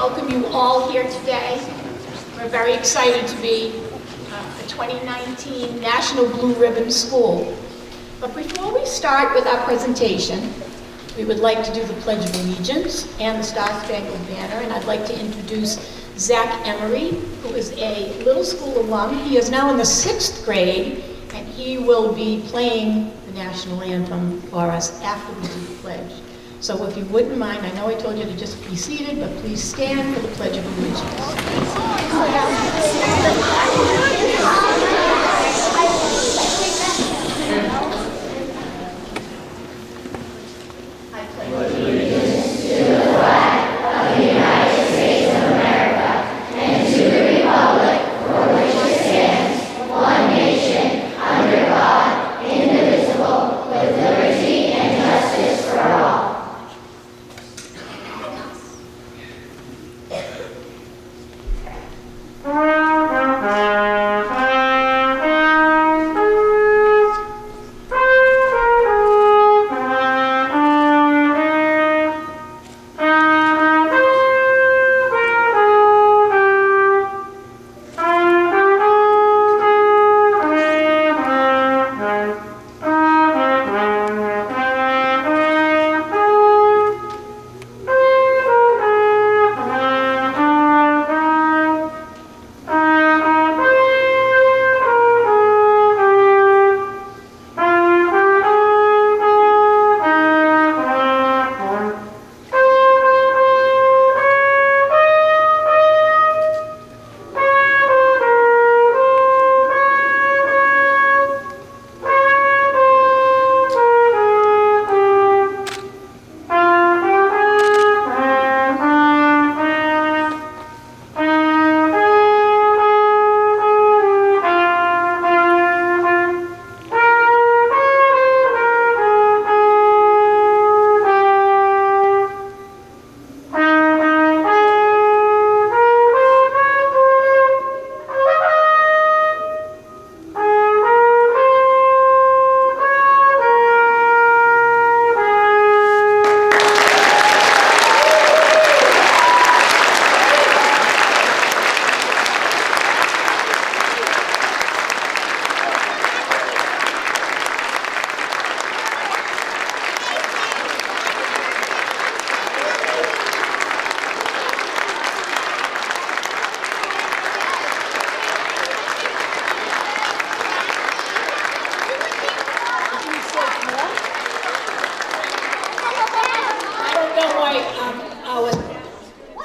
welcome you all here today. We're very excited to be a 2019 National Blue Ribbon School. But before we start with our presentation, we would like to do the Pledge of Allegiance and the Star-Spangled Banner, and I'd like to introduce Zach Emery, who is a little school alum. He is now in the 6th grade, and he will be playing the national anthem for us after we do the pledge. So if you wouldn't mind, I know I told you to just be seated, but please stand for the Pledge of Allegiance.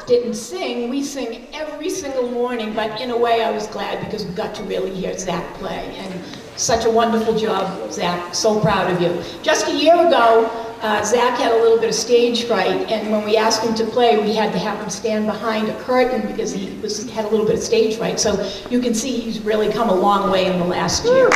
Didn't sing. We sing every single morning, but in a way I was glad because we got to really hear Zach play, and such a wonderful job, Zach. So proud of you. Just a year ago, Zach had a little bit of stage fright, and when we asked him to play, we had to have him stand behind a curtain because he had a little bit of stage fright. So you can see he's really come a long way in the last year.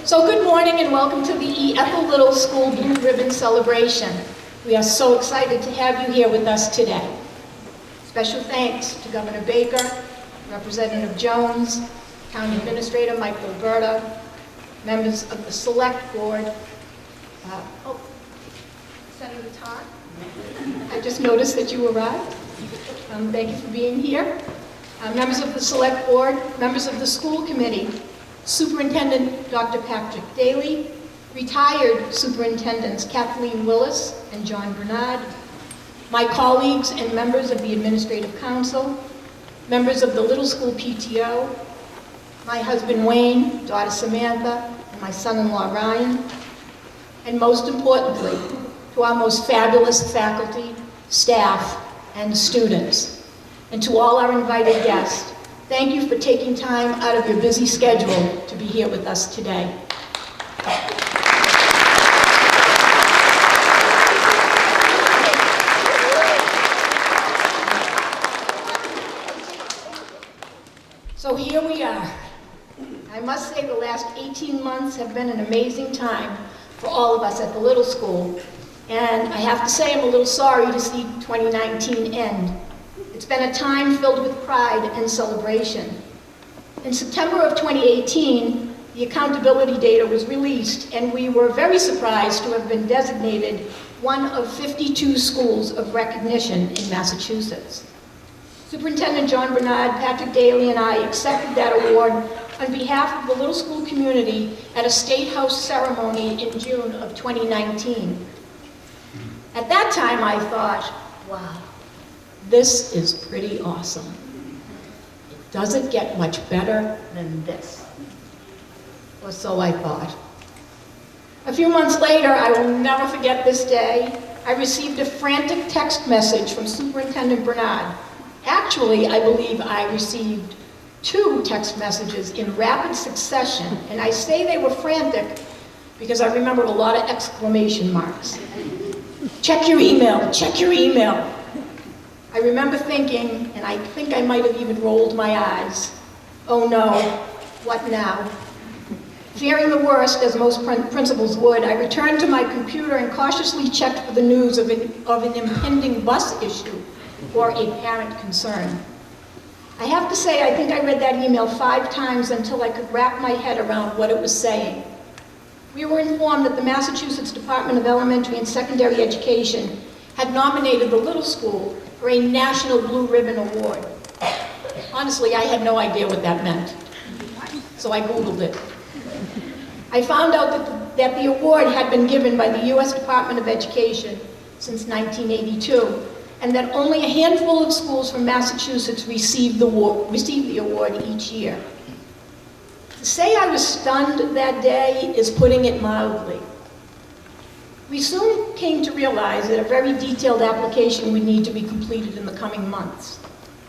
So good morning and welcome to the Ethel Little School Blue Ribbon Celebration. We are so excited to have you here with us today. Special thanks to Governor Baker, Representative Jones, County Administrator Michael Alberta, members of the Select Board, Senator Todd. I just noticed that you arrived. Thank you for being here. Members of the Select Board, members of the School Committee, Superintendent Dr. Patrick Daly, retired Superintendents Kathleen Willis and John Bernard, my colleagues and members of the Administrative Council, members of the Little School PTO, my husband Wayne, daughter Samantha, and my son-in-law Ryan, and most importantly, to our most fabulous faculty, staff, and students, and to all our invited guests. Thank you for taking time out of your busy schedule to be here with us today. So here we are. I must say the last 18 months have been an amazing time for all of us at the Little School. And I have to say I'm a little sorry to see 2019 end. It's been a time filled with pride and celebration. In September of 2018, the accountability data was released, and we were very surprised to have been designated one of 52 schools of recognition in Massachusetts. Superintendent John Bernard, Patrick Daly, and I accepted that award on behalf of the little school community at a State House ceremony in June of 2019. At that time, I thought, wow, this is pretty awesome. It doesn't get much better than this. Or so I thought. A few months later, I will never forget this day, I received a frantic text message from Superintendent Bernard. Actually, I believe I received 2 text messages in rapid succession, and I say they were frantic because I remember a lot of exclamation marks. Check your email, check your email. I remember thinking, and I think I might have even rolled my eyes, oh no, what now? Fearing the worst, as most principals would, I returned to my computer and cautiously checked for the news of an impending bus issue or a parent concern. I have to say, I think I read that email 5 times until I could wrap my head around what it was saying. We were informed that the Massachusetts Department of Elementary and Secondary Education had nominated the little school for a National Blue Ribbon Award. Honestly, I had no idea what that meant, so I Googled it. I found out that the award had been given by the U.S. Department of Education since 1982, and that only a handful of schools from Massachusetts receive the award each year. To say I was stunned that day is putting it mildly. We soon came to realize that a very detailed application would need to be completed in the coming months.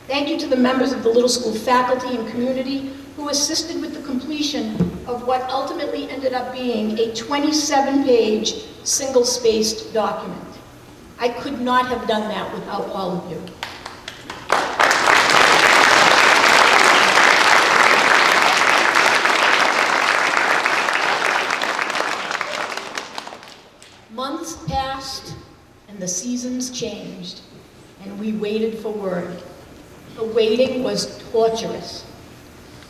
Thank you to the members of the little school faculty and community who assisted with the completion of what ultimately ended up being a 27-page, single-spaced document. I could not have done that without all of you. Months passed, and the seasons changed, and we waited for word. The waiting was torturous.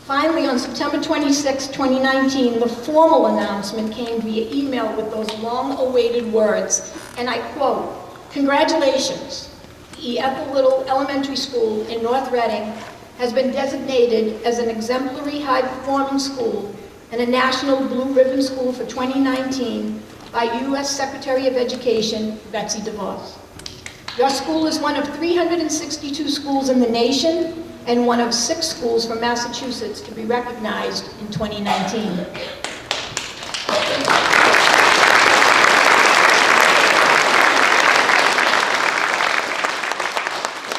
Finally, on September 26, 2019, the formal announcement came via email with those long-awaited words, and I quote, "Congratulations, the Ethel Little Elementary School in North Reading has been designated as an exemplary high-performing school and a National Blue Ribbon School for 2019 by U.S. Secretary of Education, Betsy DeVos. Your school is one of 362 schools in the nation and one of 6 schools from Massachusetts to be recognized in 2019. It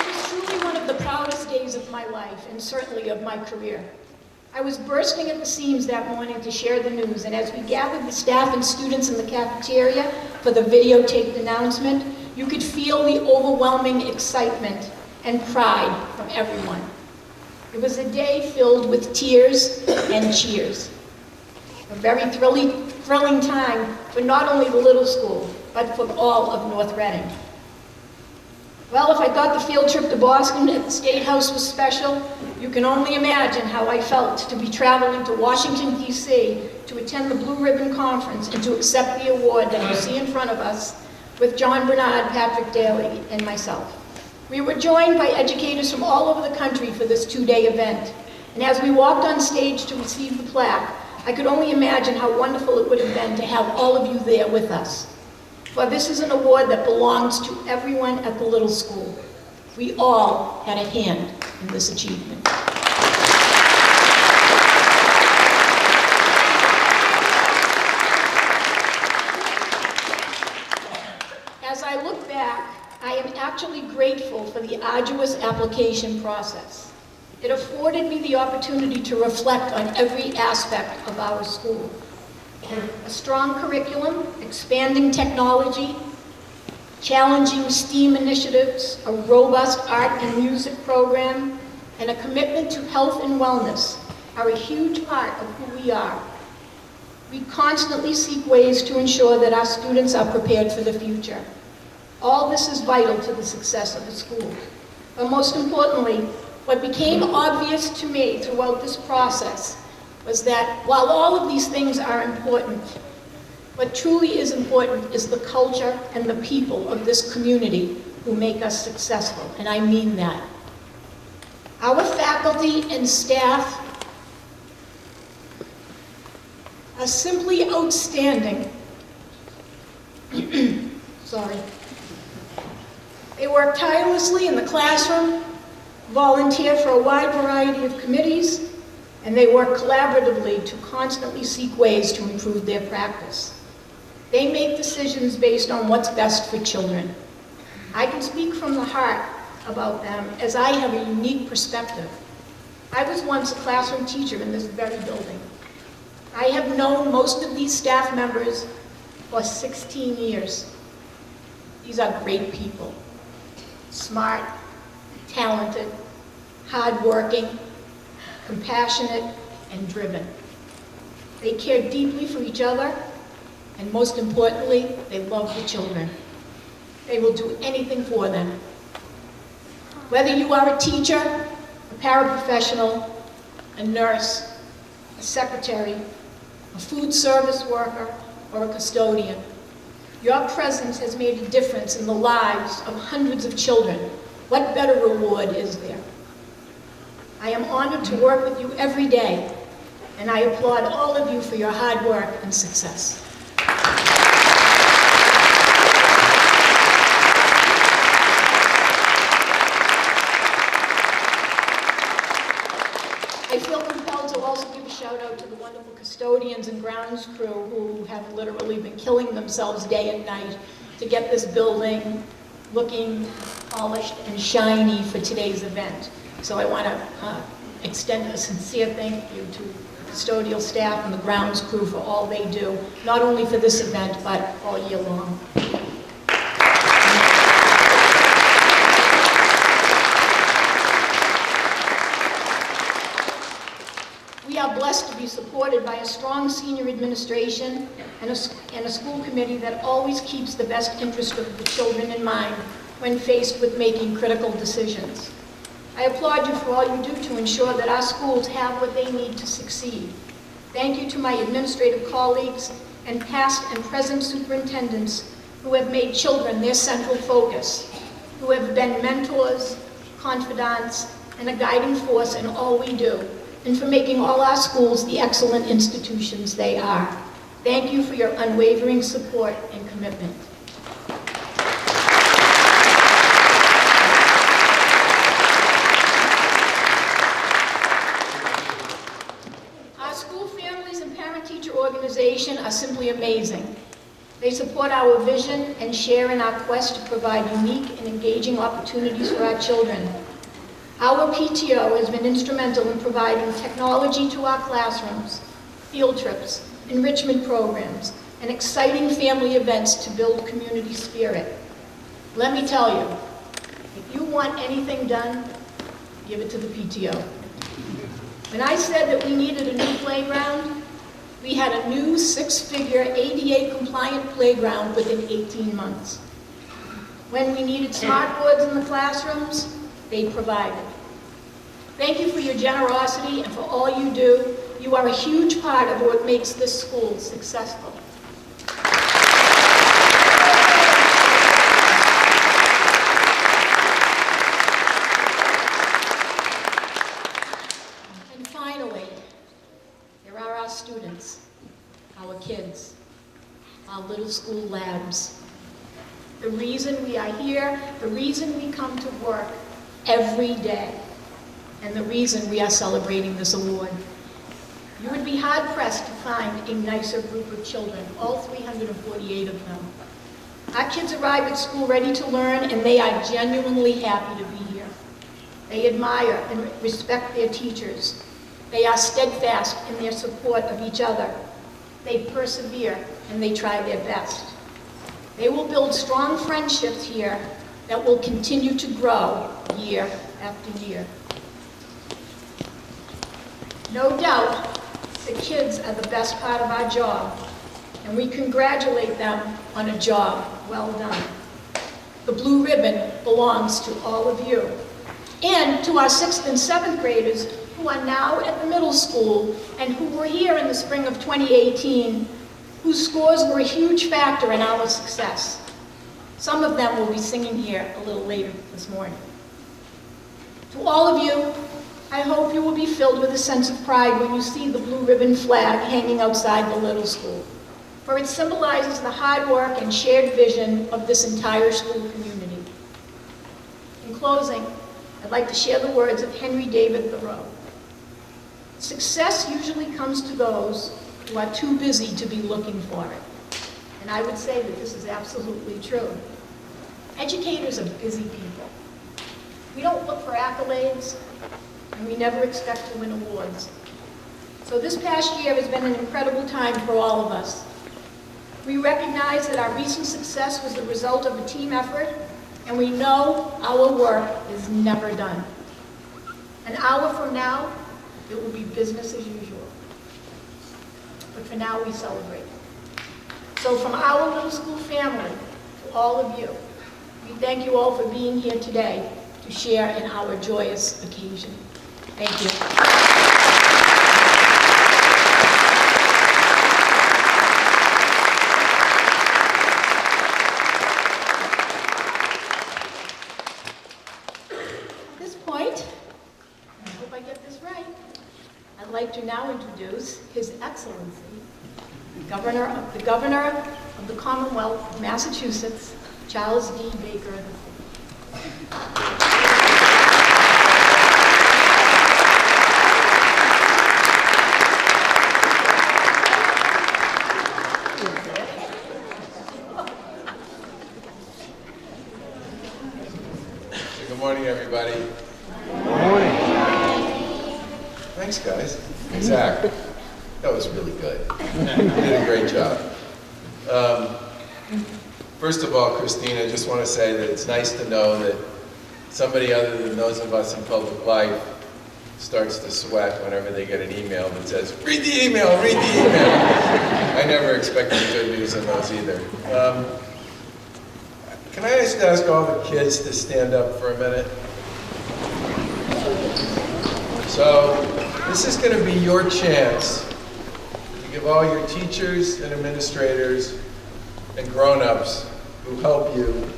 was truly one of the proudest days of my life, and certainly of my career. I was bursting at the seams that morning to share the news, and as we gathered the staff and students in the cafeteria for the videotaped announcement, you could feel the overwhelming excitement and pride from everyone. It was a day filled with tears and cheers. A very thrilling time for not only the little school, but for all of North Reading. Well, if I thought the field trip to Boston at the State House was special, you can only imagine how I felt to be traveling to Washington, D.C. to attend the Blue Ribbon Conference and to accept the award that you see in front of us with John Bernard, Patrick Daly, and myself. We were joined by educators from all over the country for this 2-day event, and as we walked on stage to receive the plaque, I could only imagine how wonderful it would have been to have all of you there with us. For this is an award that belongs to everyone at the little school. We all had a hand in this achievement. As I look back, I am actually grateful for the arduous application process. It afforded me the opportunity to reflect on every aspect of our school. A strong curriculum, expanding technology, challenging STEAM initiatives, a robust art and music program, and a commitment to health and wellness are a huge part of who we are. We constantly seek ways to ensure that our students are prepared for the future. All this is vital to the success of the school. But most importantly, what became obvious to me throughout this process was that while all of these things are important, what truly is important is the culture and the people of this community who make us successful, and I mean that. Our faculty and staff are simply outstanding. Sorry. They work tirelessly in the classroom, volunteer for a wide variety of committees, and they work collaboratively to constantly seek ways to improve their practice. They make decisions based on what's best for children. I can speak from the heart about them as I have a unique perspective. I was once a classroom teacher in this very building. I have known most of these staff members for 16 years. These are great people. Smart, talented, hardworking, compassionate, and driven. They care deeply for each other, and most importantly, they love the children. They will do anything for them. Whether you are a teacher, a paraprofessional, a nurse, a secretary, a food service worker, or a custodian, your presence has made a difference in the lives of hundreds of children. What better reward is there? I am honored to work with you every day, and I applaud all of you for your hard work and success. I feel compelled to also give a shout out to the wonderful custodians and grounds crew who have literally been killing themselves day and night to get this building looking polished and shiny for today's event. So I want to extend a sincere thank you to the custodial staff and the grounds crew for all they do, not only for this event, but all year long. We are blessed to be supported by a strong senior administration and a school committee that always keeps the best interest of the children in mind when faced with making critical decisions. I applaud you for all you do to ensure that our schools have what they need to succeed. Thank you to my administrative colleagues and past and present superintendents who have made children their central focus, who have been mentors, confidants, and a guiding force in all we do, and for making all our schools the excellent institutions they are. Thank you for your unwavering support and commitment. Our school families and parent-teacher organization are simply amazing. They support our vision and share in our quest to provide unique and engaging opportunities for our children. Our PTO has been instrumental in providing technology to our classrooms, field trips, enrichment programs, and exciting family events to build community spirit. Let me tell you, if you want anything done, give it to the PTO. When I said that we needed a new playground, we had a new six-figure ADA-compliant playground within 18 months. When we needed smart boards in the classrooms, they provided. Thank you for your generosity and for all you do. You are a huge part of what makes this school successful. And finally, there are our students, our kids, our little school labs. The reason we are here, the reason we come to work every day, and the reason we are celebrating this award. You would be hard-pressed to find a nicer group of children, all 348 of them. Our kids arrive at school ready to learn, and they are genuinely happy to be here. They admire and respect their teachers. They are steadfast in their support of each other. They persevere, and they try their best. They will build strong friendships here that will continue to grow year after year. No doubt, the kids are the best part of our job, and we congratulate them on a job well done. The blue ribbon belongs to all of you. And to our 6th and 7th graders who are now at the middle school and who were here in the spring of 2018, whose scores were a huge factor in our success. Some of them will be singing here a little later this morning. To all of you, I hope you will be filled with a sense of pride when you see the blue ribbon flag hanging outside the little school, for it symbolizes the hard work and shared vision of this entire school community. In closing, I'd like to share the words of Henry David Thoreau. Success usually comes to those who are too busy to be looking for it. And I would say that this is absolutely true. Educators are busy people. We don't look for accolades, and we never expect to win awards. So this past year has been an incredible time for all of us. We recognize that our recent success was the result of a team effort, and we know our work is never done. An hour from now, it will be business as usual. But for now, we celebrate. So from our little school family to all of you, we thank you all for being here today to share in our joyous occasion. Thank you. At this point, I hope I get this right, I'd like to now introduce His Excellency, the Governor of the Commonwealth of Massachusetts, Charles D. Baker III. Good morning, everybody. Good morning. Thanks, guys. Zach, that was really good. You did a great job. First of all, Christine, I just want to say that it's nice to know that somebody other than those of us in public life starts to sweat whenever they get an email that says, read the email, read the email. I never expected good news on those either. Can I just ask all the kids to stand up for a minute? So, this is going to be your chance to give all your teachers and administrators and grown-ups who help you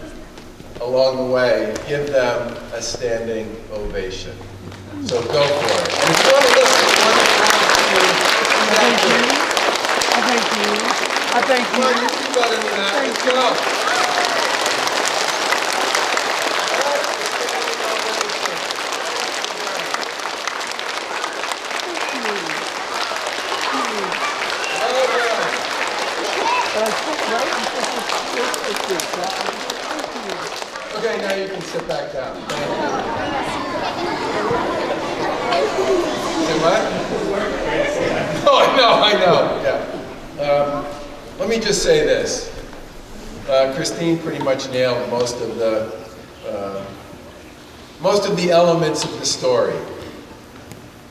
along the way, give them a standing ovation. So go for it. And if you want to listen to one I thank you. Well, you do better than that. Let's go. Okay, now you can sit back down. Thank you. Say what? Oh, I know, yeah. Let me just say this. Christine pretty much nailed most of the elements of the story.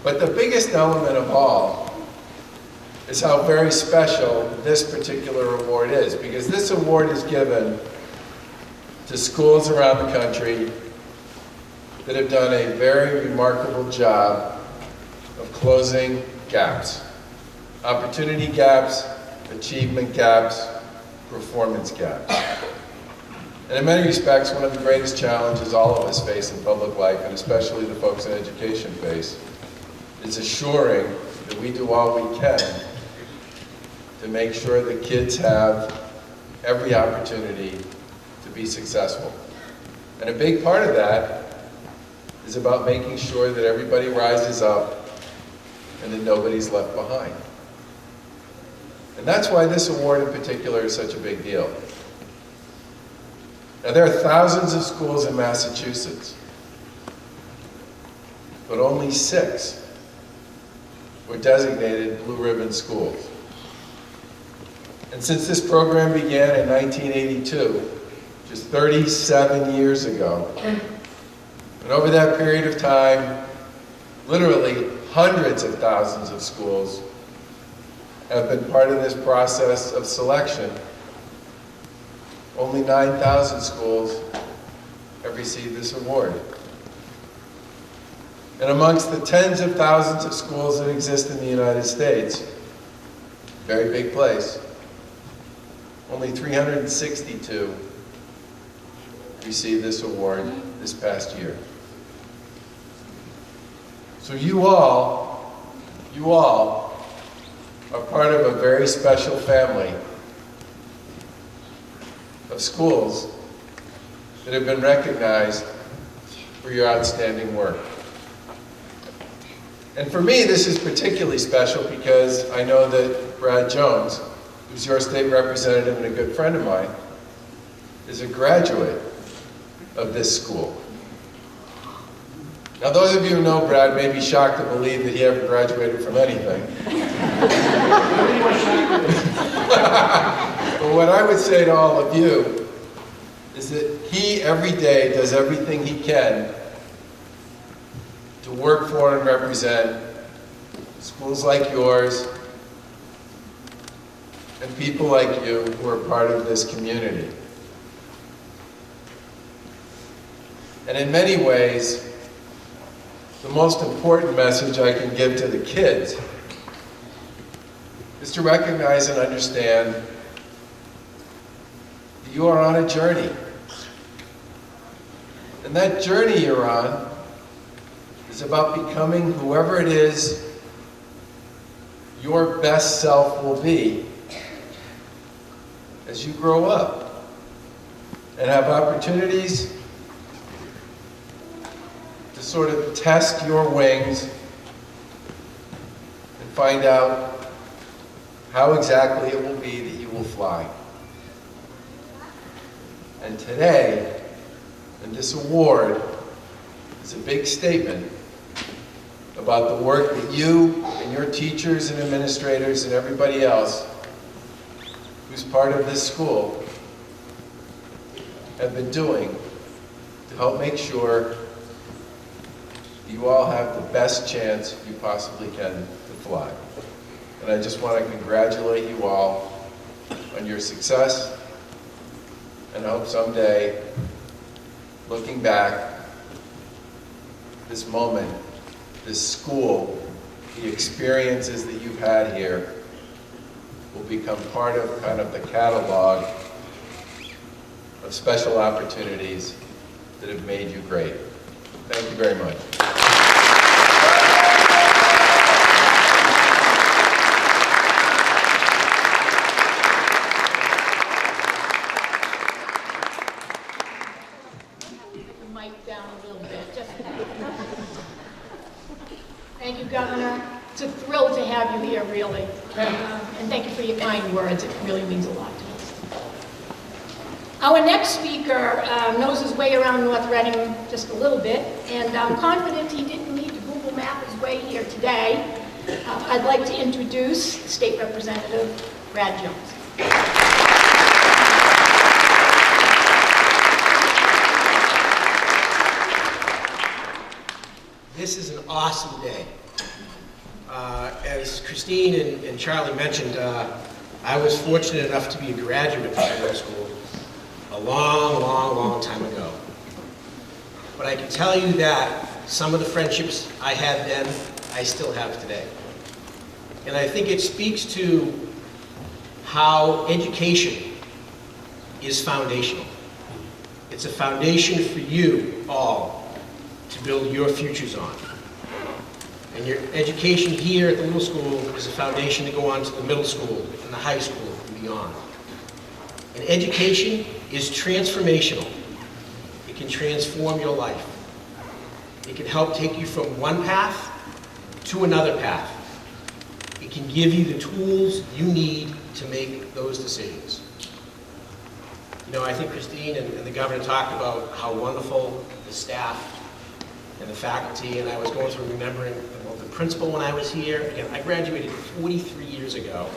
But the biggest element of all is how very special this particular award is, because this award is given to schools around the country that have done a very remarkable job of closing gaps. Opportunity gaps, achievement gaps, performance gaps. And in many respects, one of the greatest challenges all of us face in public life, and especially the folks in education face, is assuring that we do all we can to make sure that kids have every opportunity to be successful. And a big part of that is about making sure that everybody rises up and that nobody's left behind. And that's why this award in particular is such a big deal. Now, there are thousands of schools in Massachusetts, but only 6 were designated Blue Ribbon schools. And since this program began in 1982, just 37 years ago, and over that period of time, literally hundreds of thousands of schools have been part of this process of selection. Only 9,000 schools have received this award. And amongst the tens of thousands of schools that exist in the United States, very big place, only 362 received this award this past year. So you all are part of a very special family of schools that have been recognized for your outstanding work. And for me, this is particularly special because I know that Brad Jones, who's your state representative and a good friend of mine, is a graduate of this school. Now, those of you who know Brad may be shocked to believe that he ever graduated from anything. But what I would say to all of you is that he, every day, does everything he can to work for and represent schools like yours and people like you who are part of this community. And in many ways, the most important message I can give to the kids is to recognize and understand that you are on a journey. And that journey you're on is about becoming whoever it is your best self will be as you grow up and have opportunities to sort of test your wings and find out how exactly it will be that you will fly. And today, and this award is a big statement about the work that you and your teachers and administrators and everybody else who's part of this school have been doing to help make sure you all have the best chance you possibly can to fly. And I just want to congratulate you all on your success, and I hope someday, looking back, this moment, this school, the experiences that you've had here will become part of kind of the catalog of special opportunities that have made you great. Thank you very much. Thank you, Governor. It's a thrill to have you here, really. And thank you for your kind words. It really means a lot to us. Our next speaker knows his way around North Reading just a little bit, and I'm confident he didn't need to Google map his way here today. I'd like to introduce State Representative Brad Jones. This is an awesome day. As Christine and Charlie mentioned, I was fortunate enough to be a graduate of middle school a long time ago. But I can tell you that some of the friendships I had then, I still have today. And I think it speaks to how education is foundational. It's a foundation for you all to build your futures on. And your education here at the middle school is a foundation to go on to the middle school and the high school and beyond. And education is transformational. It can transform your life. It can help take you from one path to another path. It can give you the tools you need to make those decisions. You know, I think Christine and the governor talked about how wonderful the staff and the faculty, and I was going through remembering the principal when I was here. Again, I graduated 43 years ago.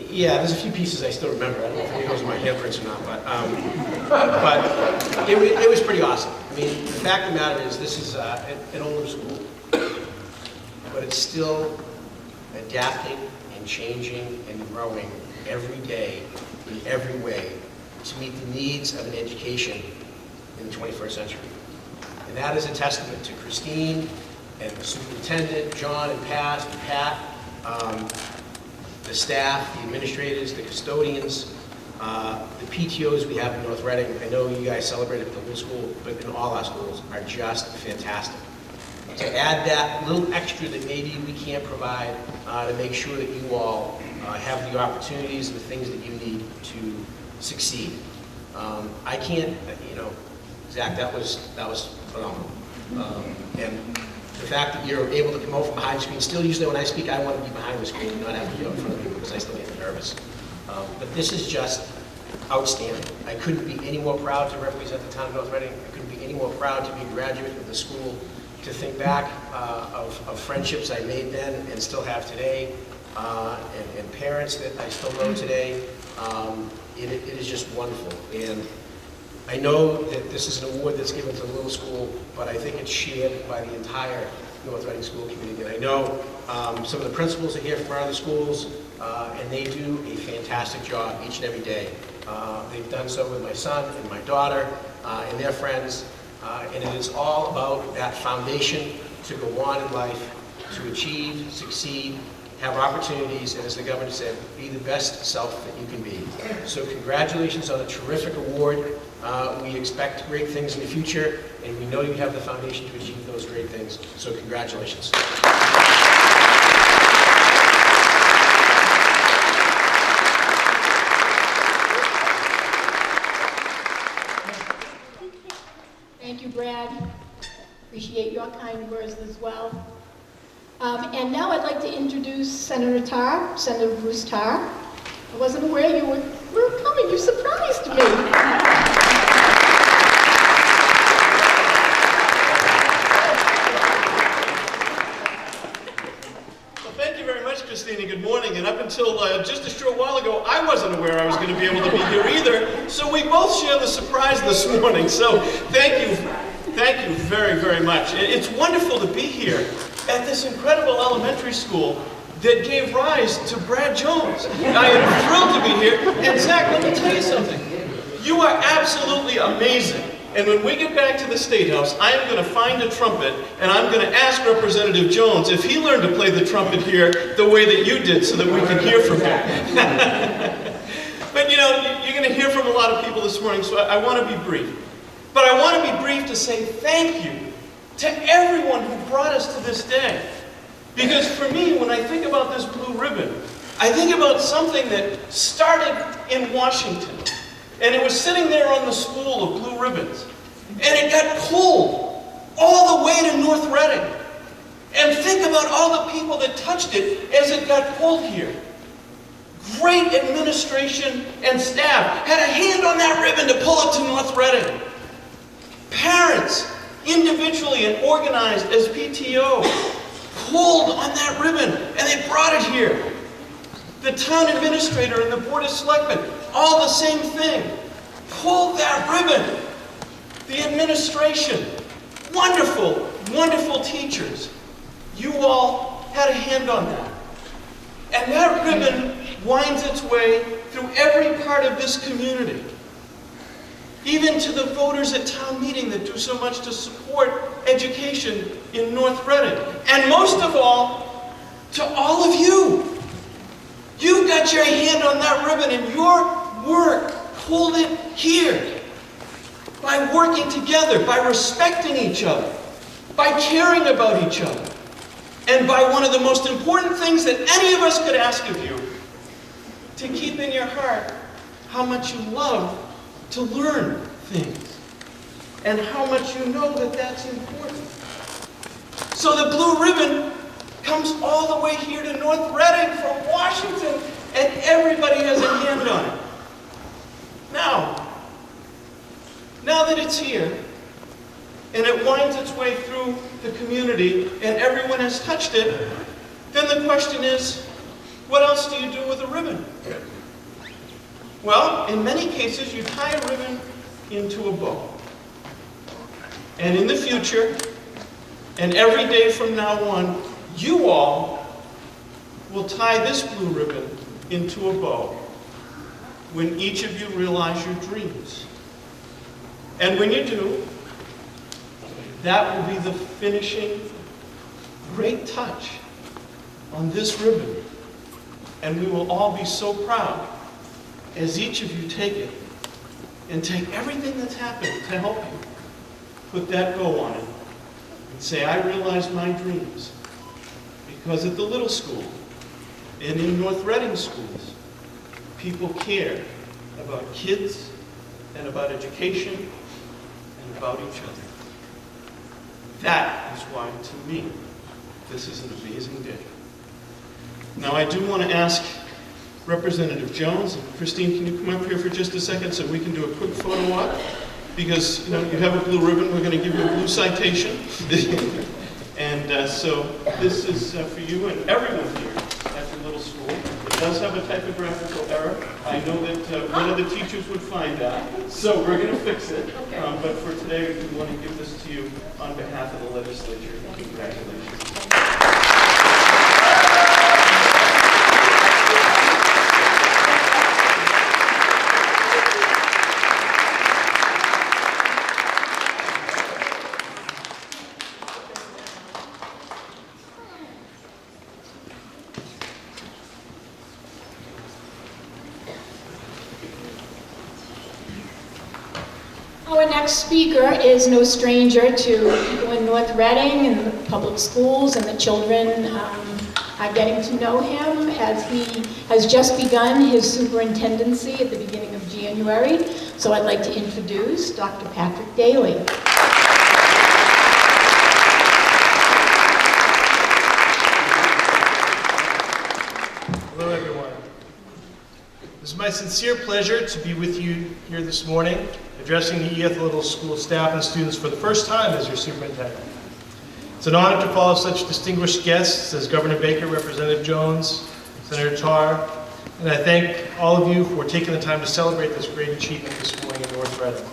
Yeah, there's a few pieces I still remember. I don't know if any of those are my handprints or not, but it was pretty awesome. I mean, the fact of the matter is this is an older school, but it's still adapting and changing and growing every day in every way to meet the needs of an education in the 21st century. And that is a testament to Christine and the superintendent, John and Pat, the staff, the administrators, the custodians, the PTOs we have in North Reading. I know you guys celebrate at the whole school, but in all our schools are just fantastic. To add that little extra that maybe we can't provide to make sure that you all have the opportunities and the things that you need to succeed. I can't, Zach, that was phenomenal. And the fact that you're able to come over from behind the screen, still usually when I speak, I want to be behind the screen and not have to be in front of people because I still get nervous. But this is just outstanding. I couldn't be any more proud to represent the town of North Reading. I couldn't be any more proud to be a graduate of the school, to think back of friendships I made then and still have today, and parents that I still know today. It is just wonderful. And I know that this is an award that's given to the little school, but I think it's shared by the entire North Reading school community. And I know some of the principals are here from our other schools, and they do a fantastic job each and every day. They've done so with my son and my daughter and their friends, and it is all about that foundation to go on in life, to achieve, succeed, have opportunities, and as the governor said, be the best self that you can be. So congratulations on a terrific award. We expect great things in the future, and we know you have the foundation to achieve those great things. So congratulations. Thank you, Brad. Appreciate your kind words as well. And now I'd like to introduce Senator Tarr, Senator Bruce Tarr. I wasn't aware you were coming. You surprised me. Well, thank you very much, Christina. Good morning. And up until just a short while ago, I wasn't aware I was going to be able to be here either. So we both share the surprise this morning. So thank you. Thank you very, very much. It's wonderful to be here at this incredible elementary school that gave rise to Brad Jones. I am thrilled to be here. And Zach, let me tell you something. You are absolutely amazing. And when we get back to the State House, I am going to find a trumpet, and I'm going to ask Representative Jones if he learned to play the trumpet here the way that you did so that we can hear from him. But you're going to hear from a lot of people this morning, so I want to be brief. But I want to be brief to say thank you to everyone who brought us to this day. Because for me, when I think about this blue ribbon, I think about something that started in Washington. And it was sitting there on the spool of blue ribbons. And it got pulled all the way to North Reading. And think about all the people that touched it as it got pulled here. Great administration and staff had a hand on that ribbon to pull it to North Reading. Parents, individually and organized as PTO, pulled on that ribbon and they brought it here. The town administrator and the Board of Selectmen, all the same thing. Pulled that ribbon. The administration, wonderful, wonderful teachers. You all had a hand on that. And that ribbon winds its way through every part of this community. Even to the voters at town meeting that do so much to support education in North Reading. And most of all, to all of you. You got your hand on that ribbon and your work pulled it here. By working together, by respecting each other, by caring about each other, and by one of the most important things that any of us could ask of you, to keep in your heart how much you love to learn things, and how much you know that that's important. So the blue ribbon comes all the way here to North Reading from Washington, and everybody has a hand on it. Now that it's here, and it winds its way through the community, and everyone has touched it, then the question is, what else do you do with a ribbon? Well, in many cases, you tie a ribbon into a bow. And in the future, and every day from now on, you all will tie this blue ribbon into a bow when each of you realize your dreams. And when you do, that will be the finishing great touch on this ribbon. And we will all be so proud as each of you take it and take everything that's happened to help you put that bow on it and say, I realized my dreams. Because at the little school and in North Reading schools, people care about kids and about education and about each other. That is why, to me, this is an amazing day. Now, I do want to ask Representative Jones and Christine, can you come up here for just a second so we can do a quick photo op? Because, you have a blue ribbon, we're going to give you a blue citation. And so this is for you and everyone here at the little school. It does have a typographical error. I know that one of the teachers would find that, so we're going to fix it. But for today, we want to give this to you on behalf of the legislature. Congratulations. Our next speaker is no stranger to people in North Reading and the public schools, and the children are getting to know him as he has just begun his superintendency at the beginning of January. So I'd like to introduce Dr. Patrick Daly. Hello, everyone. It is my sincere pleasure to be with you here this morning, addressing the Ethel Little School staff and students for the first time as your superintendent. It's an honor to follow such distinguished guests as Governor Baker, Representative Jones, Senator Tarr, and I thank all of you for taking the time to celebrate this great achievement this morning in North Reading.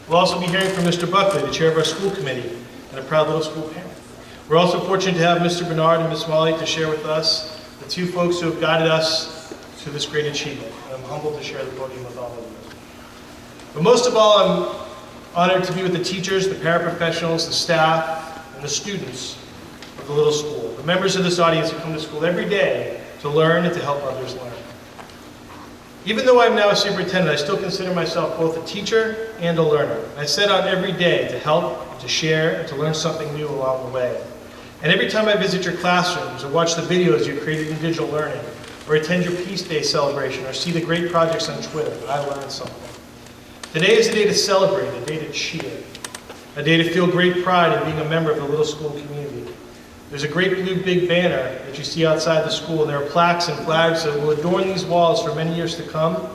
We'll also be hearing from Mr. Buckley, the chair of our school committee, and a proud little school parent. We're also fortunate to have Mr. Bernard and Ms. Molle to share with us the two folks who have guided us to this great achievement. And I'm humbled to share the podium with all of you. But most of all, I'm honored to be with the teachers, the paraprofessionals, the staff, and the students of the little school, the members of this audience who come to school every day to learn and to help others learn. Even though I'm now a superintendent, I still consider myself both a teacher and a learner. I set out every day to help, to share, and to learn something new along the way. And every time I visit your classrooms or watch the videos you created in digital learning, or attend your Peace Day celebration, or see the great projects on Twitter, I learned something. Today is a day to celebrate, a day to cheer, a day to feel great pride in being a member of the little school community. There's a great blue big banner that you see outside the school, and there are plaques and flags that will adorn these walls for many years to come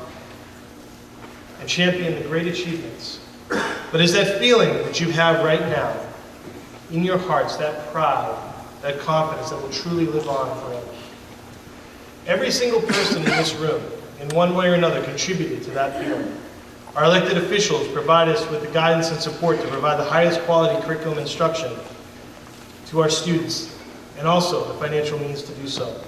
and champion the great achievements. But it's that feeling that you have right now in your hearts, that pride, that confidence that will truly live on forever. Every single person in this room, in one way or another, contributed to that feeling. Our elected officials provide us with the guidance and support to provide the highest quality curriculum instruction to our students, and also the financial means to do so.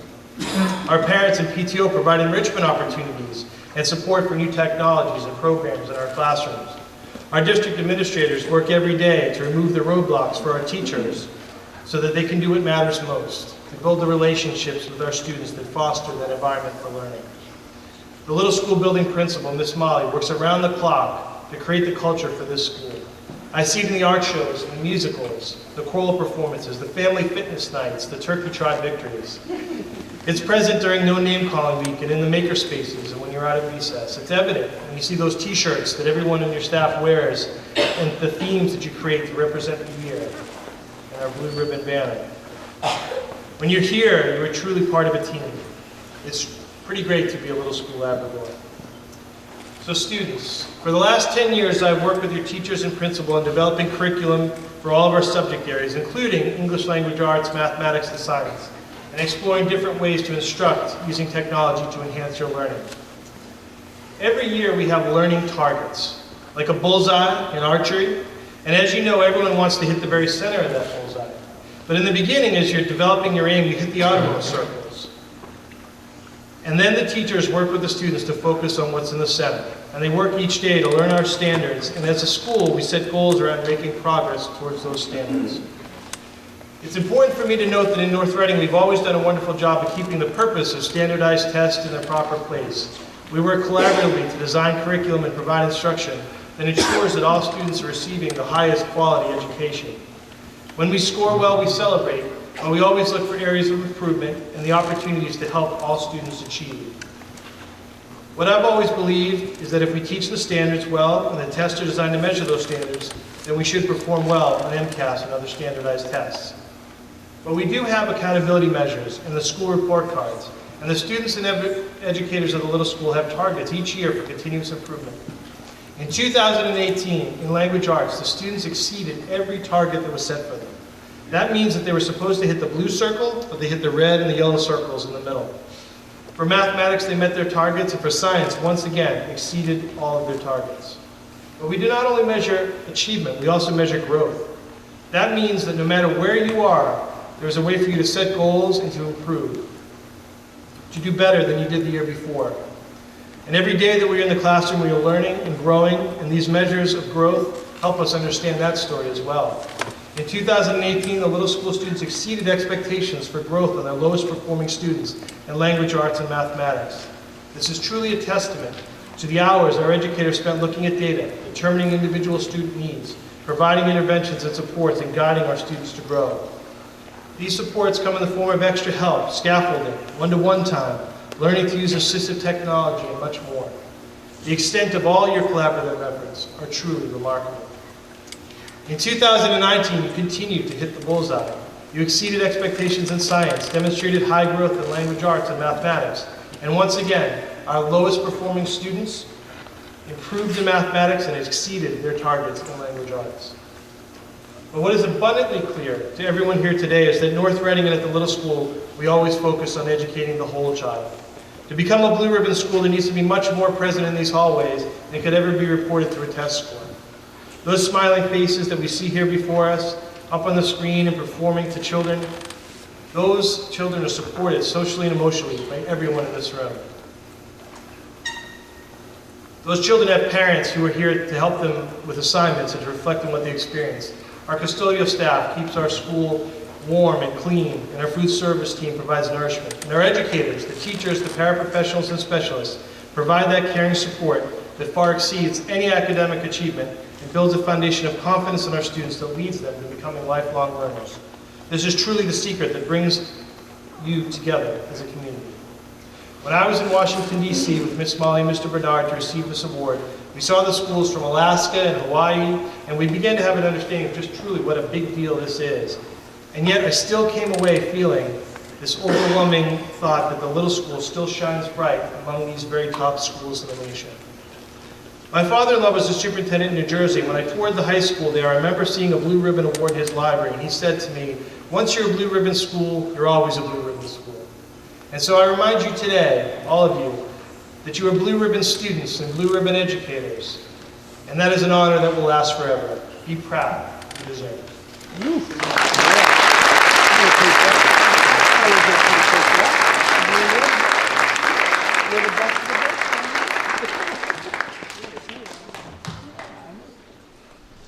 Our parents and PTO provide enrichment opportunities and support for new technologies and programs in our classrooms. Our district administrators work every day to remove the roadblocks for our teachers so that they can do what matters most, to build the relationships with our students that foster that environment for learning. The little school building principal, Ms. Molle, works around the clock to create the culture for this school. I see it in the art shows, the musicals, the choral performances, the family fitness nights, the turkey trot victories. It's present during No Name Calling Week and in the maker spaces and when you're out at recess. It's evident when you see those t-shirts that everyone in your staff wears and the themes that you create to represent the year and our blue ribbon banner. When you're here, you're truly part of a team. It's pretty great to be a little school Labrador. So students, for the last 10 years I've worked with your teachers and principal on developing curriculum for all of our subject areas, including English language arts, mathematics, and science, and exploring different ways to instruct using technology to enhance your learning. Every year we have learning targets, like a bullseye in archery, and as you know, everyone wants to hit the very center of that bullseye. But in the beginning, as you're developing your aim, you hit the outermost circles. And then the teachers work with the students to focus on what's in the center. and they work each day to learn our standards, and as a school, we set goals around making progress towards those standards. It's important for me to note that in North Reading, we've always done a wonderful job of keeping the purpose of standardized tests in their proper place. We work collaboratively to design curriculum and provide instruction that ensures that all students are receiving the highest quality education. When we score well, we celebrate, but we always look for areas of improvement and the opportunities to help all students achieve. What I've always believed is that if we teach the standards well and the tests are designed to measure those standards, then we should perform well on MCAS and other standardized tests. But we do have accountability measures and the school report cards, and the students and educators of the little school have targets each year for continuous improvement. In 2018, in language arts, the students exceeded every target that was set for them. That means that they were supposed to hit the blue circle, but they hit the red and the yellow circles in the middle. For mathematics, they met their targets, and for science, once again, exceeded all of their targets. But we do not only measure achievement, we also measure growth. That means that no matter where you are, there's a way for you to set goals and to improve, to do better than you did the year before. And every day that we're in the classroom, we are learning and growing, and these measures of growth help us understand that story as well. In 2018, the little school students exceeded expectations for growth on their lowest performing students in language arts and mathematics. This is truly a testament to the hours our educators spent looking at data, determining individual student needs, providing interventions and supports, and guiding our students to grow. These supports come in the form of extra help, scaffolding, one-to-one time, learning to use assistive technology, and much more. The extent of all your collaborative efforts are truly remarkable. In 2019, you continued to hit the bullseye. You exceeded expectations in science, demonstrated high growth in language arts and mathematics, and once again, our lowest performing students improved in mathematics and exceeded their targets in language arts. But what is abundantly clear to everyone here today is that North Reading and at the little school, we always focus on educating the whole child. To become a blue ribbon school, there needs to be much more present in these hallways than could ever be reported through a test score. Those smiling faces that we see here before us, up on the screen and performing to children, those children are supported socially and emotionally by everyone in this room. Those children have parents who are here to help them with assignments and to reflect on what they experienced. Our custodial staff keeps our school warm and clean, and our food service team provides nourishment. And our educators, the teachers, the paraprofessionals, and specialists provide that caring support that far exceeds any academic achievement and builds a foundation of confidence in our students that leads them to becoming lifelong learners. This is truly the secret that brings you together as a community. When I was in Washington, D.C. with Ms. Molle and Mr. Bernard to receive this award, we saw the schools from Alaska and Hawaii, and we began to have an understanding of just truly what a big deal this is. And yet I still came away feeling this overwhelming thought that the little school still shines bright among these very top schools in the nation. My father-in-law was the superintendent in New Jersey. When I toured the high school there, I remember seeing a blue ribbon award in his library, and he said to me, once you're a blue ribbon school, you're always a blue ribbon school. And so I remind you today, all of you, that you are blue ribbon students and blue ribbon educators. And that is an honor that will last forever. Be proud. You deserve it.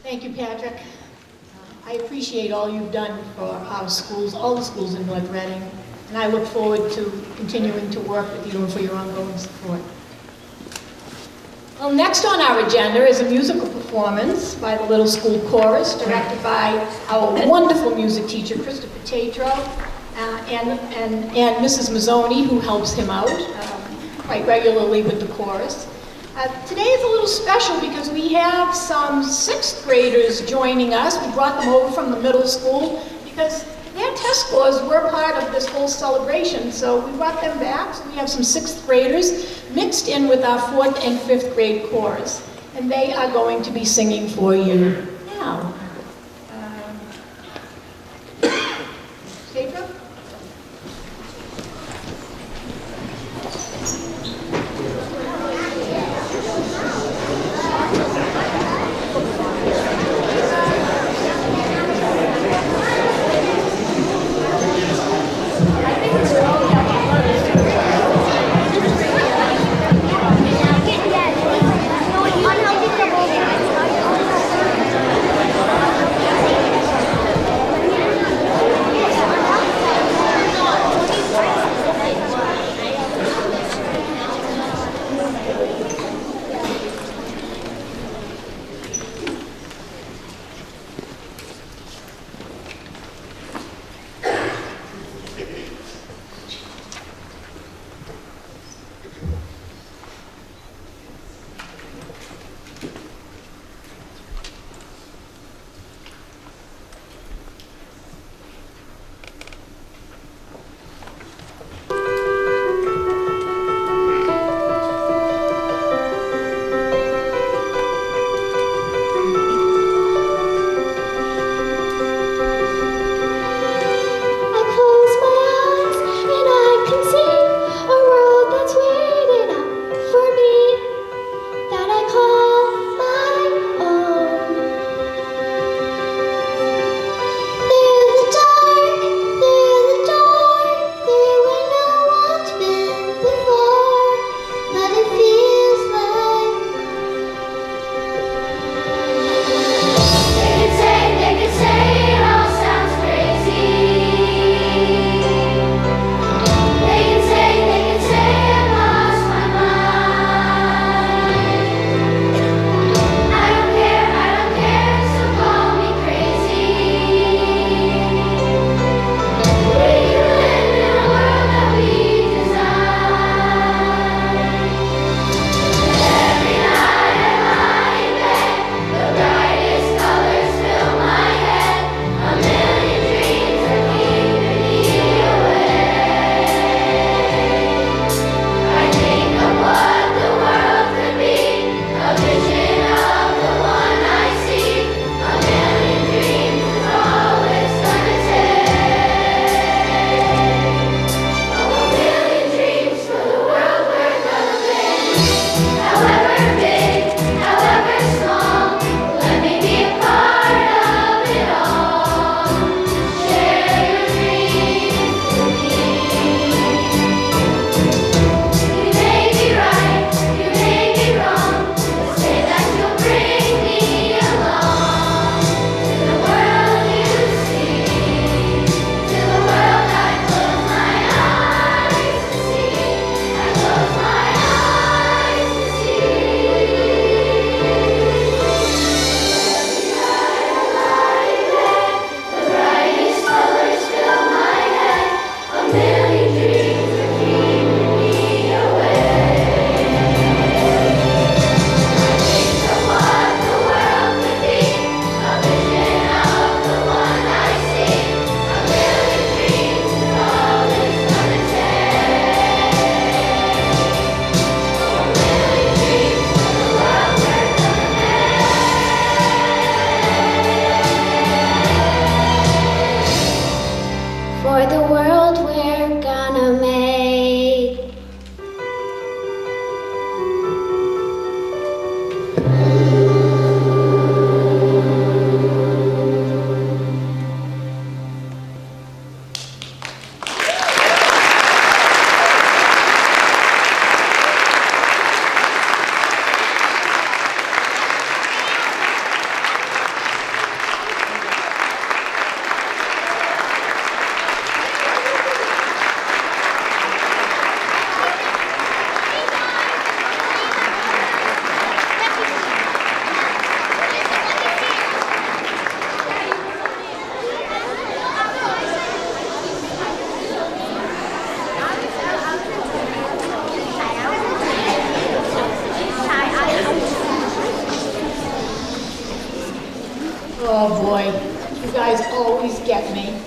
Thank you, Patrick. I appreciate all you've done for our schools, all the schools in North Reading, and I look forward to continuing to work with you and for your ongoing support. Well, next on our agenda is a musical performance by the Little School Chorus, directed by our wonderful music teacher, Christopher Tatro, and Mrs. Mazzoni, who helps him out quite regularly with the chorus. Today is a little special because we have some 6th graders joining us. We brought them over from the middle school because their test scores were part of this whole celebration, so we brought them back. So we have some 6th graders mixed in with our 4th and 5th grade chorus, and they are going to be singing for you now. Pedro? Oh boy, you guys always get me.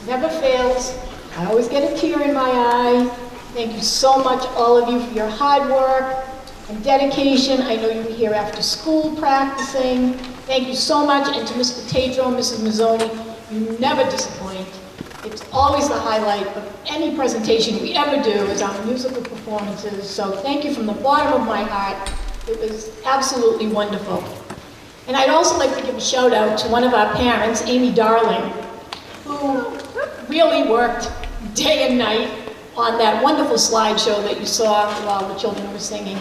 Never fails. I always get a tear in my eye. Thank you so much, all of you, for your hard work and dedication. I know you were here after school practicing. Thank you so much. And to Mr. Tatro and Mrs. Mazzoni, you never disappoint. It's always the highlight of any presentation we ever do is our musical performances. So thank you from the bottom of my heart. It was absolutely wonderful. And I'd also like to give a shout out to one of our parents, Amy Darling, who really worked day and night on that wonderful slideshow that you saw while the children were singing.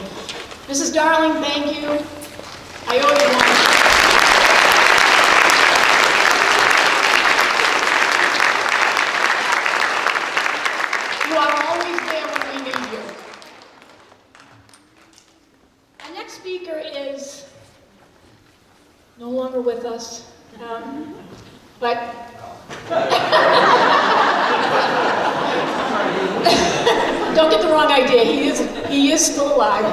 Mrs. Darling, thank you. I owe you one. You are always there when we need you. Our next speaker is no longer with us, but don't get the wrong idea, he is still alive.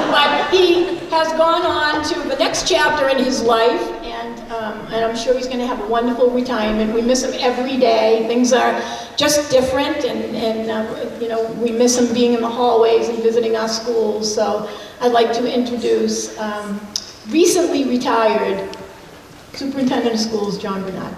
But he has gone on to the next chapter in his life, and I'm sure he's going to have a wonderful retirement. We miss him every day. Things are just different, and you know, we miss him being in the hallways and visiting our schools. So I'd like to introduce recently retired Superintendent of Schools, John Bernard.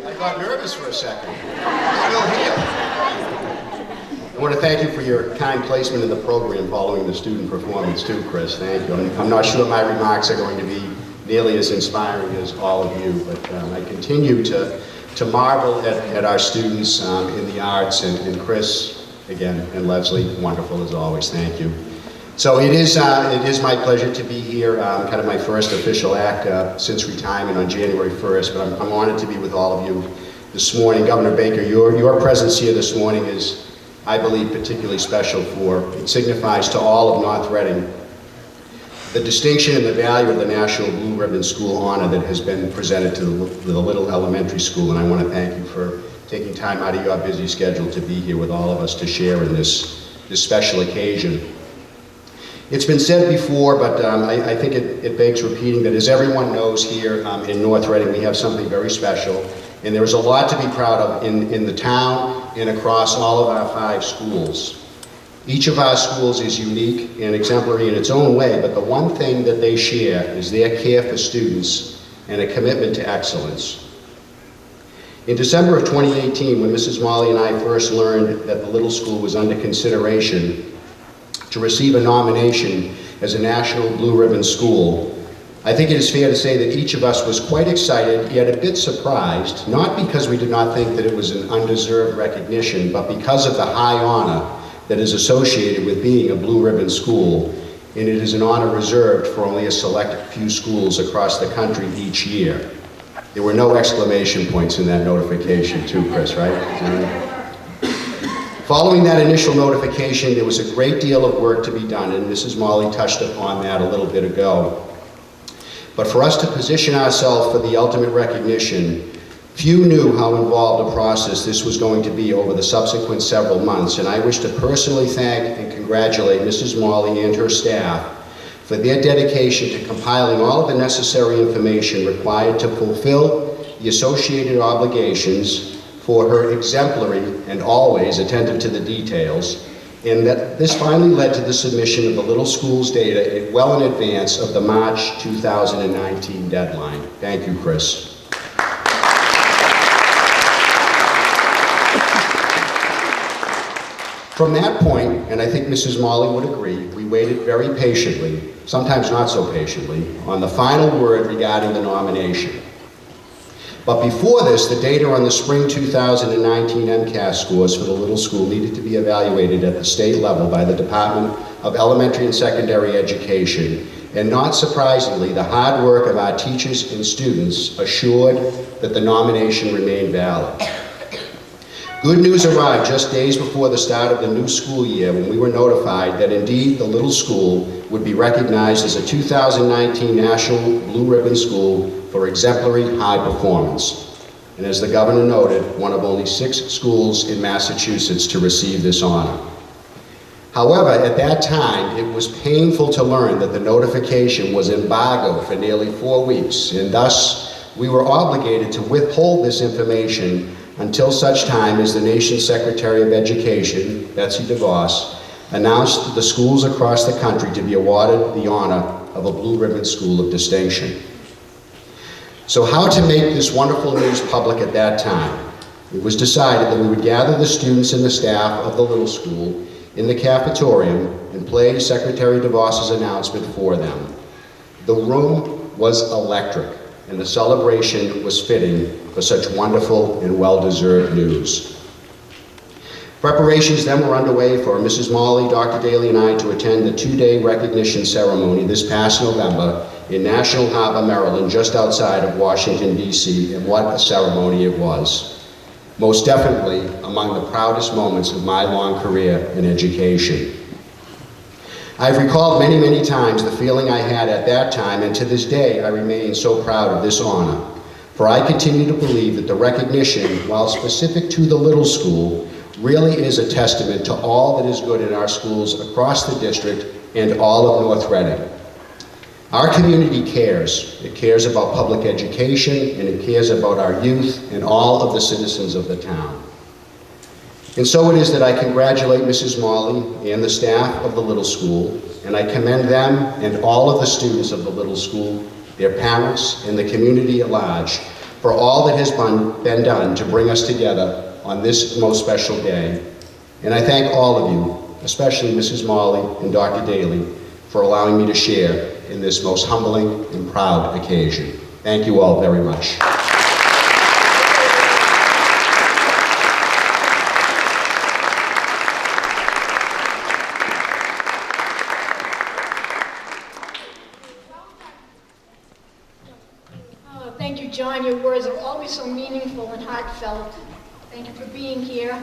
I got nervous for a second. Still here. I want to thank you for your kind placement in the program following the student performance too, Chris. Thank you. I'm not sure my remarks are going to be nearly as inspiring as all of you, but I continue to marvel at our students in the arts, and Chris, again, and Leslie, wonderful as always. Thank you. So it is my pleasure to be here, kind of my first official act since retirement on January 1st, but I'm honored to be with all of you this morning. Governor Baker, your presence here this morning is, I believe, particularly special it signifies to all of North Reading the distinction and the value of the National Blue Ribbon School honor that has been presented to the Little Elementary School, and I want to thank you for taking time out of your busy schedule to be here with all of us to share in this special occasion. It's been said before, but I think it begs repeating that, as everyone knows here in North Reading, we have something very special, and there is a lot to be proud of in the town and across all of our 5 schools. Each of our schools is unique and exemplary in its own way, but the one thing that they share is their care for students and a commitment to excellence. In December of 2018, when Mrs. Molle and I first learned that the little school was under consideration to receive a nomination as a National Blue Ribbon School, I think it is fair to say that each of us was quite excited, yet a bit surprised, not because we did not think that it was an undeserved recognition, but because of the high honor that is associated with being a Blue Ribbon School, and it is an honor reserved for only a select few schools across the country each year. There were no exclamation points in that notification too, Chris, right? Following that initial notification, there was a great deal of work to be done, and Mrs. Molle touched upon that a little bit ago. But for us to position ourselves for the ultimate recognition, few knew how involved a process this was going to be over the subsequent several months, and I wish to personally thank and congratulate Mrs. Molle and her staff for their dedication to compiling all of the necessary information required to fulfill the associated obligations for her exemplary and always attentive to the details, and that this finally led to the submission of the little school's data well in advance of the March 2019 deadline. Thank you, Chris. From that point, and I think Mrs. Molle would agree, we waited very patiently, sometimes not so patiently, on the final word regarding the nomination. But before this, the data on the spring 2019 MCAS scores for the little school needed to be evaluated at the state level by the Department of Elementary and Secondary Education. And not surprisingly, the hard work of our teachers and students assured that the nomination remained valid. Good news arrived just days before the start of the new school year when we were notified that indeed the little school would be recognized as a 2019 National Blue Ribbon School for exemplary high performance. and as the governor noted, one of only 6 schools in Massachusetts to receive this honor. However, at that time, it was painful to learn that the notification was embargoed for nearly 4 weeks, and thus we were obligated to withhold this information until such time as the nation's Secretary of Education, Betsy DeVos, announced the schools across the country to be awarded the honor of a Blue Ribbon School of Distinction. So how to make this wonderful news public at that time? It was decided that we would gather the students and the staff of the little school in the cafetorium and play Secretary DeVos's announcement for them. The room was electric, and the celebration was fitting for such wonderful and well-deserved news. Preparations then were underway for Mrs. Molle, Dr. Daly, and I to attend the 2-day recognition ceremony this past November in National Harbor, Maryland, just outside of Washington, D.C., and what a ceremony it was. Most definitely among the proudest moments of my long career in education. I've recalled many, many times the feeling I had at that time, and to this day I remain so proud of this honor. For I continue to believe that the recognition, while specific to the little school, really is a testament to all that is good in our schools across the district and all of North Reading. Our community cares. It cares about public education, and it cares about our youth and all of the citizens of the town. And so it is that I congratulate Mrs. Molle and the staff of the little school, and I commend them and all of the students of the little school, their parents, and the community at large for all that has been done to bring us together on this most special day. And I thank all of you, especially Mrs. Molle and Dr. Daly, for allowing me to share in this most humbling and proud occasion. Thank you all very much. Thank you, John. Your words are always so meaningful and heartfelt. Thank you for being here.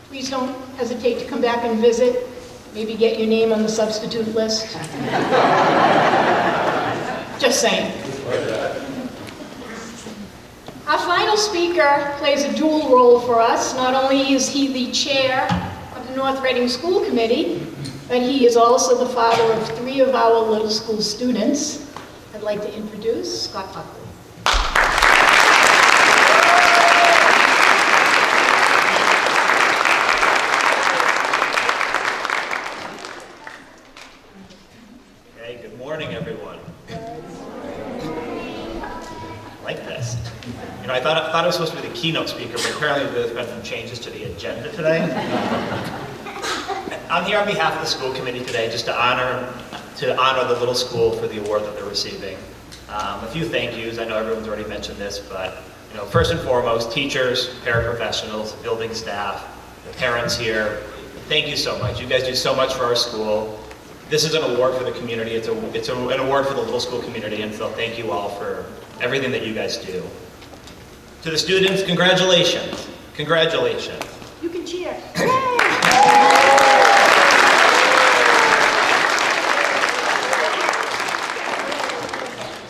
Please don't hesitate to come back and visit. Maybe get your name on the substitute list. Just saying. Our final speaker plays a dual role for us. Not only is he the chair of the North Reading School Committee, but he is also the father of 3 of our little school students. I'd like to introduce Scott Buckley. Good morning, everyone. Like this. You know, I thought I was supposed to be the keynote speaker, but apparently there's been some changes to the agenda today. I'm here on behalf of the school committee today just to honor the little school for the award that they're receiving. A few thank yous. I know everyone's already mentioned this, but you know, first and foremost, teachers, paraprofessionals, building staff, the parents here. Thank you so much. You guys do so much for our school. This is an award for the community. It's an award for the little school community, and so thank you all for everything that you guys do. To the students, congratulations. Congratulations. You can cheer.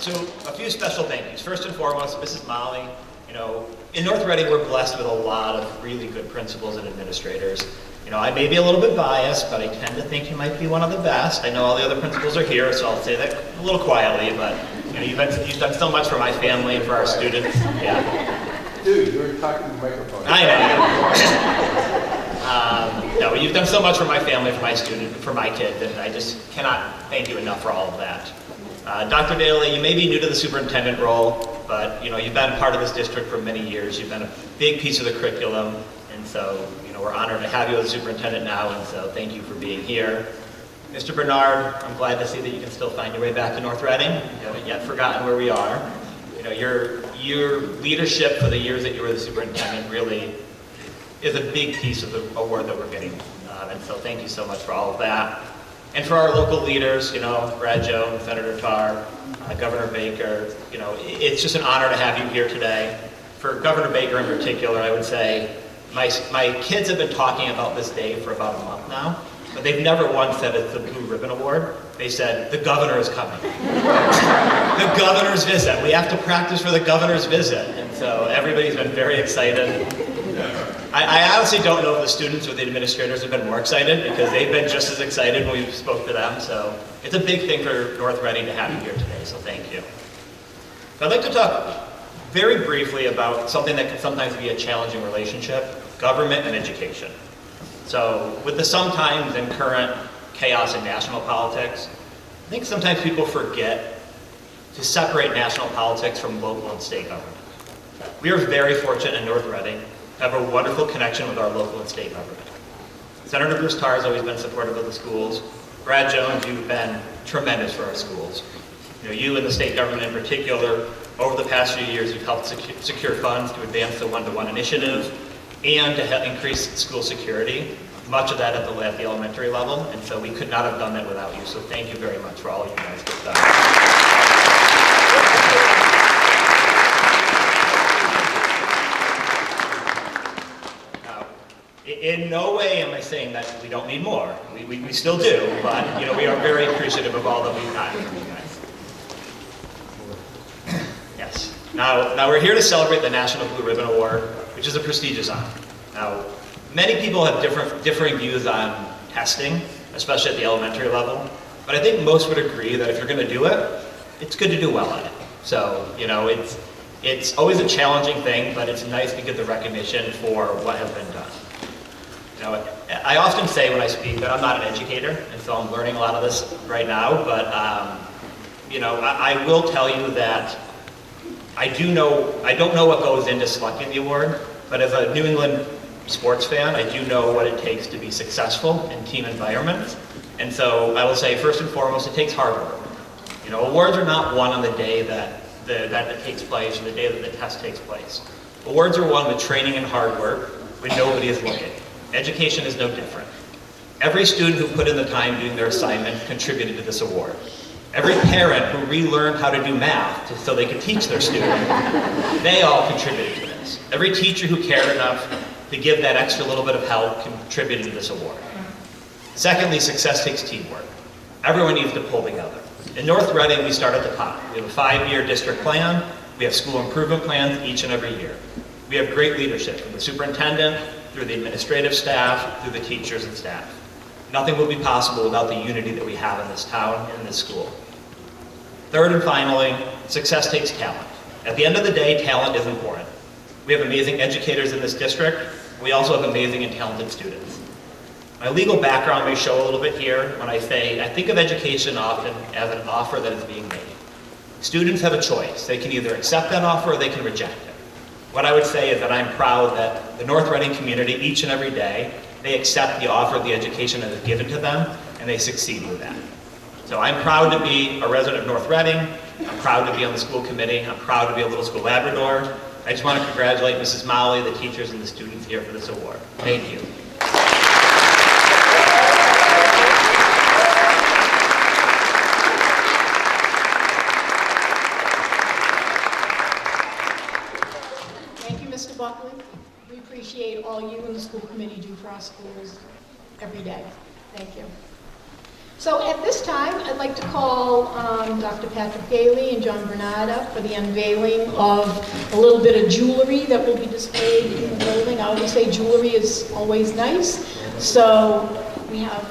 So a few special thank yous. First and foremost, Mrs. Molle. You know, in North Reading, we're blessed with a lot of really good principals and administrators. You know, I may be a little bit biased, but I tend to think you might be one of the best. I know all the other principals are here, so I'll say that a little quietly, but you know, you've done so much for my family and for our students. Yeah. Dude, you were talking to the microphone. I know. No, you've done so much for my family, for my students, for my kids, and I just cannot thank you enough for all of that. Dr. Daly, you may be new to the superintendent role, but you know, you've been part of this district for many years. You've been a big piece of the curriculum, and so you know, we're honored to have you as a superintendent now, and so thank you for being here. Mr. Bernard, I'm glad to see that you can still find your way back to North Reading. You haven't yet forgotten where we are. You know, your leadership for the years that you were the superintendent really is a big piece of the award that we're getting, and so thank you so much for all of that. And for our local leaders, you know, Brad Jones, Senator Tarr, Governor Baker, you know, it's just an honor to have you here today. For Governor Baker in particular, I would say, my kids have been talking about this day for about a month now, but they've never once said it's the Blue Ribbon Award. They said, the governor is coming. The governor's visit. We have to practice for the governor's visit. And So everybody's been very excited. I honestly don't know if the students or the administrators have been more excited because they've been just as excited when we spoke to them. So it's a big thing for North Reading to have you here today, so thank you. I'd like to talk very briefly about something that can sometimes be a challenging relationship, government and education. So with the sometimes and current chaos in national politics, I think sometimes people forget to separate national politics from local and state government. We are very fortunate in North Reading to have a wonderful connection with our local and state government. Senator Bruce Tarr has always been supportive of the schools. Brad Jones, you've been tremendous for our schools. You and the state government in particular, over the past few years, you've helped secure funds to advance the one-to-one initiative and to increase school security, much of that at the elementary level, and so we could not have done that without you, so thank you very much for all you guys have done. In no way am I saying that we don't need more. We still do, but we are very appreciative of all that we've gotten from you guys. Yes. Now we're here to celebrate the National Blue Ribbon Award, which is a prestigious honor. Now, many people have differing views on testing, especially at the elementary level, but I think most would agree that if you're going to do it, it's good to do well at it. So, it's always a challenging thing, but it's nice to get the recognition for what has been done. I often say when I speak that I'm not an educator, and so I'm learning a lot of this right now, but I will tell you that I don't know what goes into selecting the award, but as a New England sports fan, I do know what it takes to be successful in team environments, and so I will say first and foremost, it takes hard work. Awards are not won on the day that it takes place, or the day that the test takes place. Awards are won with training and hard work when nobody is looking. Education is no different. Every student who put in the time doing their assignment contributed to this award. Every parent who relearned how to do math so they could teach their student, they all contributed to this. Every teacher who cared enough to give that extra little bit of help contributed to this award. Secondly, success takes teamwork. Everyone needs to pull together. In North Reading, we start at the top. We have a 5-year district plan. We have school improvement plans each and every year. We have great leadership from the superintendent, through the administrative staff, through the teachers and staff. Nothing would be possible without the unity that we have in this town and in this school. Third and finally, success takes talent. At the end of the day, talent is important. We have amazing educators in this district. We also have amazing and talented students. My legal background may show a little bit here when I say I think of education often as an offer that is being made. Students have a choice. They can either accept that offer or they can reject it. What I would say is that I'm proud that the North Reading community, each and every day, they accept the offer of the education that is given to them, and they succeed with that. So I'm proud to be a resident of North Reading. I'm proud to be on the school committee. I'm proud to be a Little School Labrador. I just want to congratulate Mrs. Molle, the teachers, and the students here for this award. Thank you. Mr. Buckley, we appreciate all you and the school committee do for our schools every day. Thank you. So at this time, I'd like to call Dr. Patrick Daly and John Bernard up for the unveiling of a little bit of jewelry that will be displayed in the building. I always say jewelry is always nice. So we have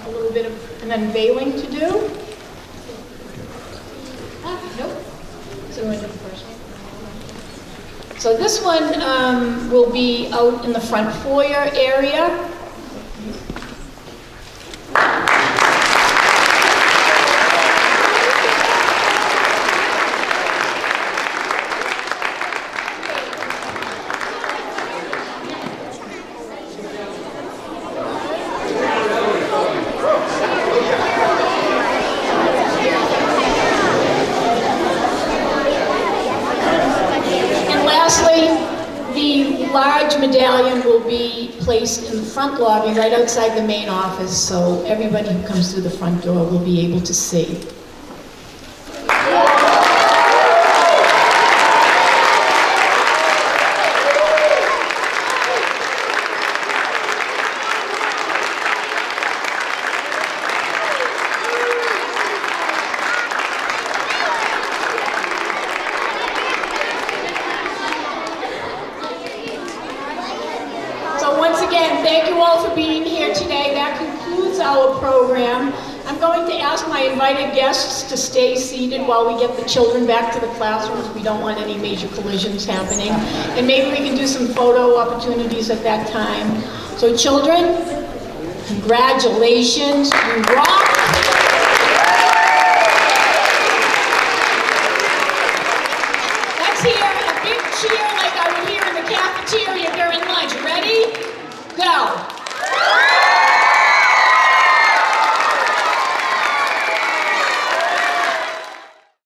a little bit of an unveiling to do. Nope. So we're going to do the first one. So this one will be out in the front foyer area. Medallion will be placed in the front lobby right outside the main office, so everybody who comes through the front door will be able to see. all for being here today. That concludes our program. I'm going to ask my invited guests to stay seated while we get the children back to the classrooms. We don't want any major collisions happening. And maybe we can do some photo opportunities at that time. So children, congratulations, you rock. Let's hear a big cheer like I would hear in the cafeteria during lunch. Ready? Go.